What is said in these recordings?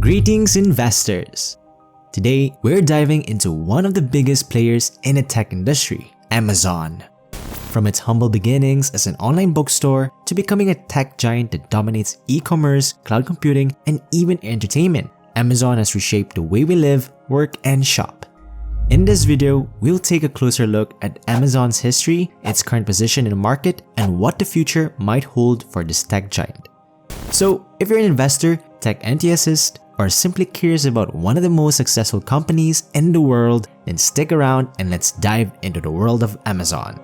Greetings investors! Today, we're diving into one of the biggest players in the tech industry, Amazon. From its humble beginnings as an online bookstore to becoming a tech giant that dominates e-commerce, cloud computing, and even entertainment, Amazon has reshaped the way we live, work, and shop. In this video, we'll take a closer look at Amazon's history, its current position in the market, and what the future might hold for this tech giant. So, if you're an investor, tech enthusiast, or simply curious about one of the most successful companies in the world, then stick around and let's dive into the world of Amazon.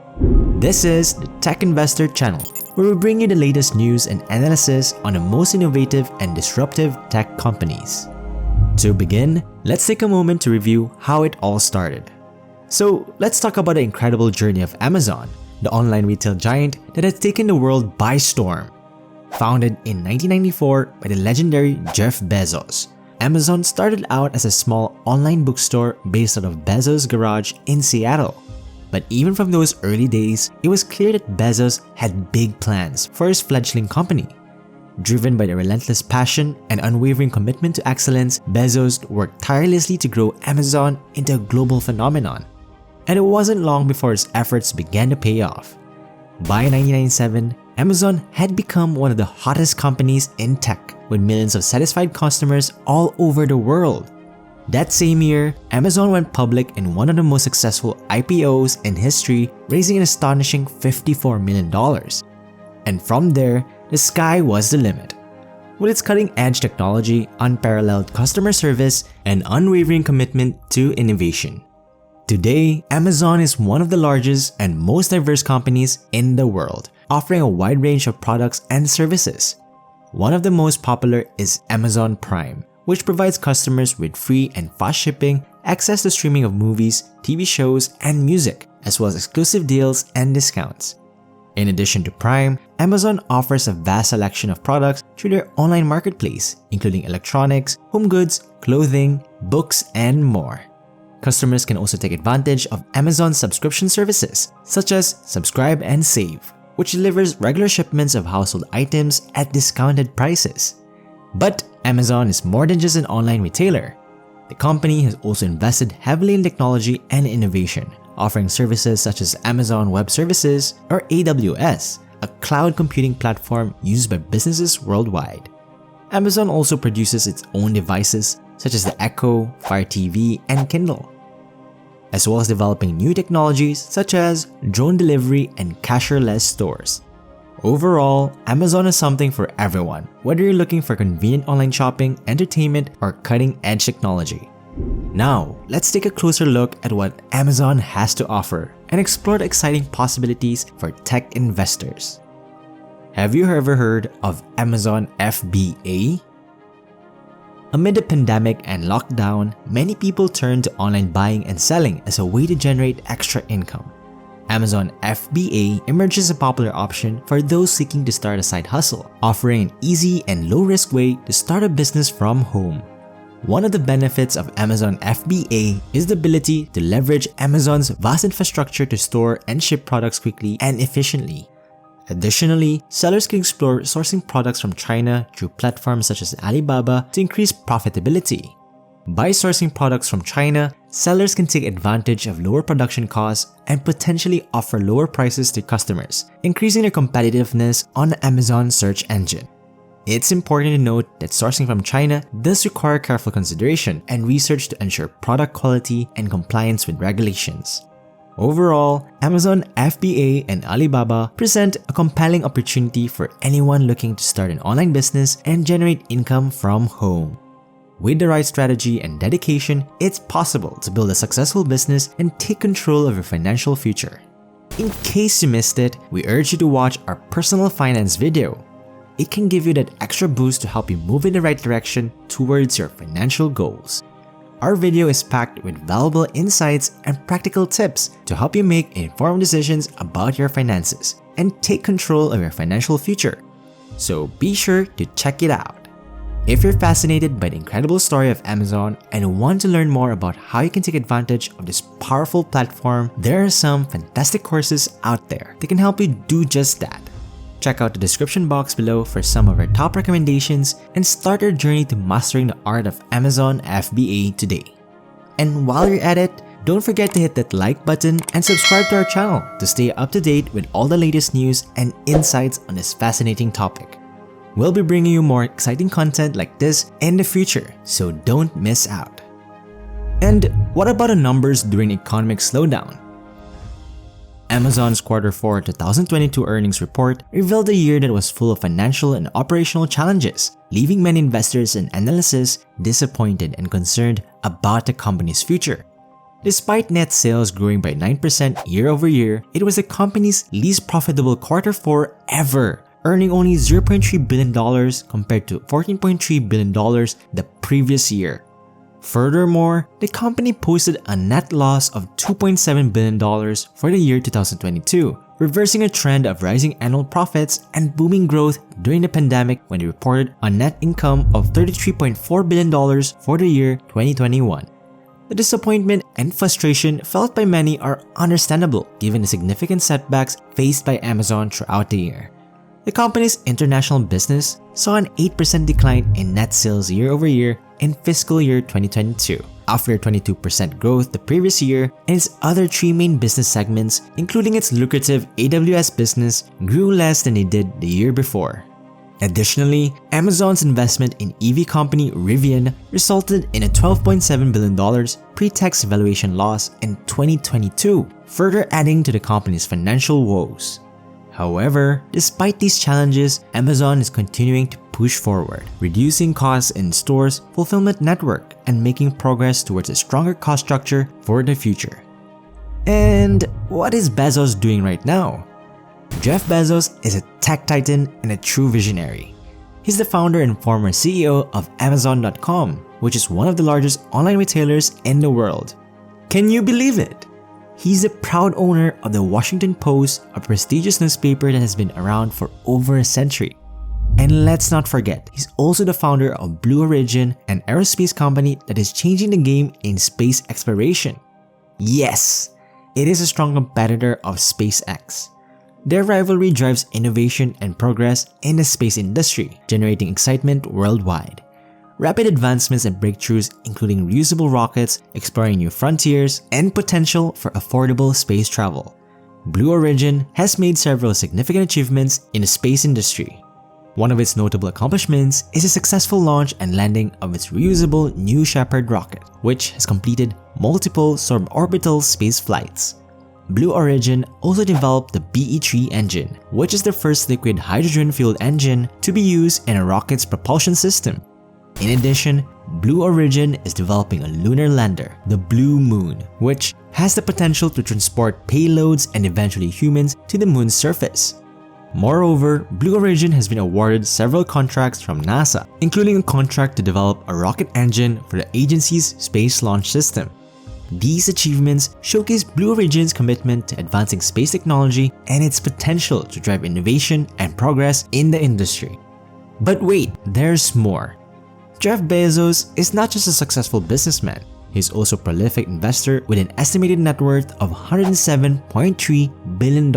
This is the Tech Investor channel, where we bring you the latest news and analysis on the most innovative and disruptive tech companies. To begin, let's take a moment to review how it all started. So let's talk about the incredible journey of Amazon, the online retail giant that has taken the world by storm. Founded in 1994 by the legendary Jeff Bezos, Amazon started out as a small online bookstore based out of Bezos' garage in Seattle. But even from those early days, it was clear that Bezos had big plans for his fledgling company. Driven by the relentless passion and unwavering commitment to excellence, Bezos worked tirelessly to grow Amazon into a global phenomenon. And it wasn't long before his efforts began to pay off. By 1997, Amazon had become one of the hottest companies in tech, with millions of satisfied customers all over the world. That same year, Amazon went public in one of the most successful IPOs in history, raising an astonishing $54 million. And from there, the sky was the limit. With its cutting-edge technology, unparalleled customer service, and unwavering commitment to innovation. Today, Amazon is one of the largest and most diverse companies in the world, offering a wide range of products and services. One of the most popular is Amazon Prime, which provides customers with free and fast shipping, access to streaming of movies, TV shows, and music, as well as exclusive deals and discounts. In addition to Prime, Amazon offers a vast selection of products through their online marketplace, including electronics, home goods, clothing, books, and more. Customers can also take advantage of Amazon's subscription services, such as Subscribe and Save, which delivers regular shipments of household items at discounted prices. But Amazon is more than just an online retailer. The company has also invested heavily in technology and innovation, offering services such as Amazon Web Services or AWS, a cloud computing platform used by businesses worldwide. Amazon also produces its own devices such as the Echo, Fire TV, and Kindle, as well as developing new technologies such as drone delivery and cashierless stores. Overall, Amazon is something for everyone, whether you're looking for convenient online shopping, entertainment, or cutting-edge technology. Now, let's take a closer look at what Amazon has to offer and explore the exciting possibilities for tech investors. Have you ever heard of Amazon FBA? Amid the pandemic and lockdown, many people turned to online buying and selling as a way to generate extra income. Amazon FBA emerges as a popular option for those seeking to start a side hustle, offering an easy and low-risk way to start a business from home. One of the benefits of Amazon FBA is the ability to leverage Amazon's vast infrastructure to store and ship products quickly and efficiently. Additionally, sellers can explore sourcing products from China through platforms such as Alibaba to increase profitability. By sourcing products from China, sellers can take advantage of lower production costs and potentially offer lower prices to customers, increasing their competitiveness on the Amazon search engine. It's important to note that sourcing from China does require careful consideration and research to ensure product quality and compliance with regulations. Overall, Amazon FBA and Alibaba present a compelling opportunity for anyone looking to start an online business and generate income from home. With the right strategy and dedication, it's possible to build a successful business and take control of your financial future. In case you missed it, we urge you to watch our personal finance video. It can give you that extra boost to help you move in the right direction towards your financial goals. Our video is packed with valuable insights and practical tips to help you make informed decisions about your finances and take control of your financial future. So be sure to check it out. If you're fascinated by the incredible story of Amazon and want to learn more about how you can take advantage of this powerful platform, there are some fantastic courses out there that can help you do just that. Check out the description box below for some of our top recommendations and start your journey to mastering the art of Amazon FBA today. And while you're at it, don't forget to hit that like button and subscribe to our channel to stay up to date with all the latest news and insights on this fascinating topic. We'll be bringing you more exciting content like this in the future, so don't miss out. And what about the numbers during the economic slowdown? Amazon's Q4 2022 earnings report revealed a year that was full of financial and operational challenges, leaving many investors and analysts disappointed and concerned about the company's future. Despite net sales growing by 9% year over year, it was the company's least profitable Q4 ever, earning only $0.3 billion compared to $14.3 billion the previous year. Furthermore, the company posted a net loss of $2.7 billion for the year 2022, reversing a trend of rising annual profits and booming growth during the pandemic when they reported a net income of $33.4 billion for the year 2021. The disappointment and frustration felt by many are understandable given the significant setbacks faced by Amazon throughout the year. The company's international business saw an 8% decline in net sales year over year in fiscal year 2022, after a 22% growth the previous year, and its other three main business segments, including its lucrative AWS business, grew less than they did the year before. Additionally, Amazon's investment in EV company Rivian resulted in a $12.7 billion pre-tax valuation loss in 2022, further adding to the company's financial woes. However, despite these challenges, Amazon is continuing to push forward, reducing costs in stores, fulfillment network, and making progress towards a stronger cost structure for the future. And what is Bezos doing right now? Jeff Bezos is a tech titan and a true visionary. He's the founder and former CEO of Amazon.com, which is one of the largest online retailers in the world. Can you believe it? He's the proud owner of the Washington Post, a prestigious newspaper that has been around for over a century. And let's not forget, he's also the founder of Blue Origin, an aerospace company that is changing the game in space exploration. Yes, it is a strong competitor of SpaceX. Their rivalry drives innovation and progress in the space industry, generating excitement worldwide. Rapid advancements and breakthroughs including reusable rockets, exploring new frontiers, and potential for affordable space travel. Blue Origin has made several significant achievements in the space industry. One of its notable accomplishments is the successful launch and landing of its reusable New Shepard rocket, which has completed multiple suborbital space flights. Blue Origin also developed the BE-3 engine, which is the first liquid hydrogen-fueled engine to be used in a rocket's propulsion system. In addition, Blue Origin is developing a lunar lander, the Blue Moon, which has the potential to transport payloads and eventually humans to the moon's surface. Moreover, Blue Origin has been awarded several contracts from NASA, including a contract to develop a rocket engine for the agency's space launch system. These achievements showcase Blue Origin's commitment to advancing space technology and its potential to drive innovation and progress in the industry. But wait, there's more. Jeff Bezos is not just a successful businessman, he's also a prolific investor with an estimated net worth of $107.3 billion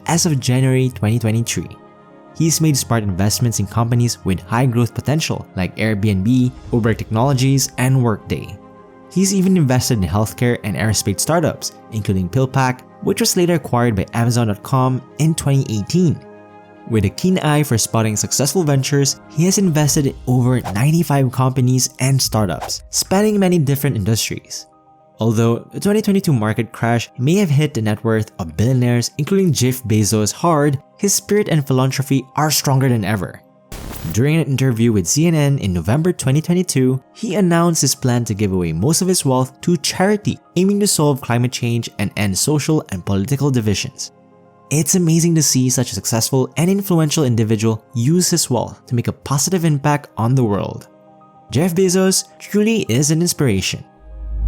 as of January 2023. He's made smart investments in companies with high growth potential like Airbnb, Uber Technologies, and Workday. He's even invested in healthcare and aerospace startups, including PillPack, which was later acquired by Amazon.com in 2018. With a keen eye for spotting successful ventures, he has invested in over 95 companies and startups, spanning many different industries. Although the 2022 market crash may have hit the net worth of billionaires including Jeff Bezos hard, his spirit and philanthropy are stronger than ever. During an interview with CNN in November 2022, he announced his plan to give away most of his wealth to charity, aiming to solve climate change and end social and political divisions. It's amazing to see such a successful and influential individual use his wealth to make a positive impact on the world. Jeff Bezos truly is an inspiration.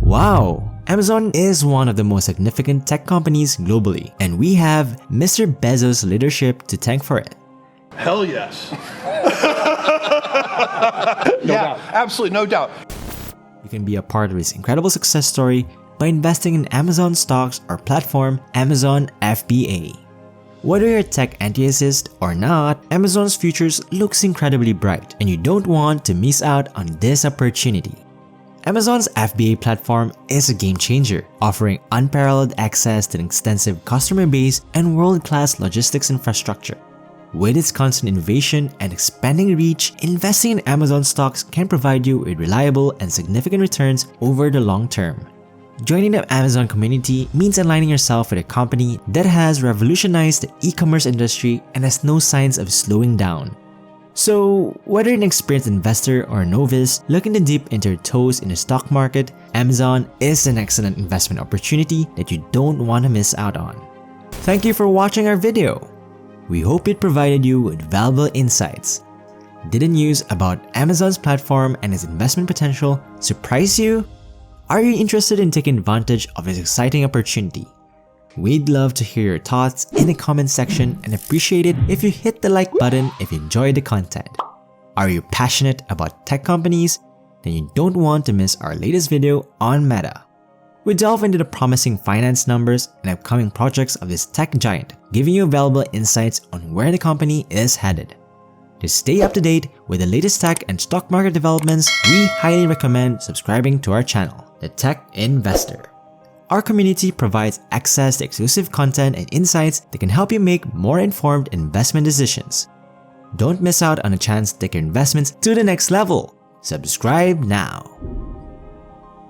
Wow! Amazon is one of the most significant tech companies globally, and we have Mr. Bezos' leadership to thank for it. Hell yes. Yeah, absolutely, no doubt. You can be a part of his incredible success story by investing in Amazon stocks or platform Amazon FBA. Whether you're a tech enthusiast or not, Amazon's futures looks incredibly bright and you don't want to miss out on this opportunity. Amazon's FBA platform is a game changer, offering unparalleled access to an extensive customer base and world-class logistics infrastructure. With its constant innovation and expanding reach, investing in Amazon stocks can provide you with reliable and significant returns over the long term. Joining the Amazon community means aligning yourself with a company that has revolutionized the e-commerce industry and has no signs of slowing down. So, whether an experienced investor or a novice looking to dip into your toes in the stock market, Amazon is an excellent investment opportunity that you don't want to miss out on. Thank you for watching our video. We hope it provided you with valuable insights. Did the news about Amazon's platform and its investment potential surprise you? Are you interested in taking advantage of this exciting opportunity? We'd love to hear your thoughts in the comment section and appreciate it if you hit the like button if you enjoyed the content. Are you passionate about tech companies? Then you don't want to miss our latest video on Meta. We delve into the promising finance numbers and upcoming projects of this tech giant, giving you valuable insights on where the company is headed. To stay up to date with the latest tech and stock market developments, we highly recommend subscribing to our channel, The Tech Investor. Our community provides access to exclusive content and insights that can help you make more informed investment decisions. Don't miss out on a chance to take your investments to the next level. Subscribe now.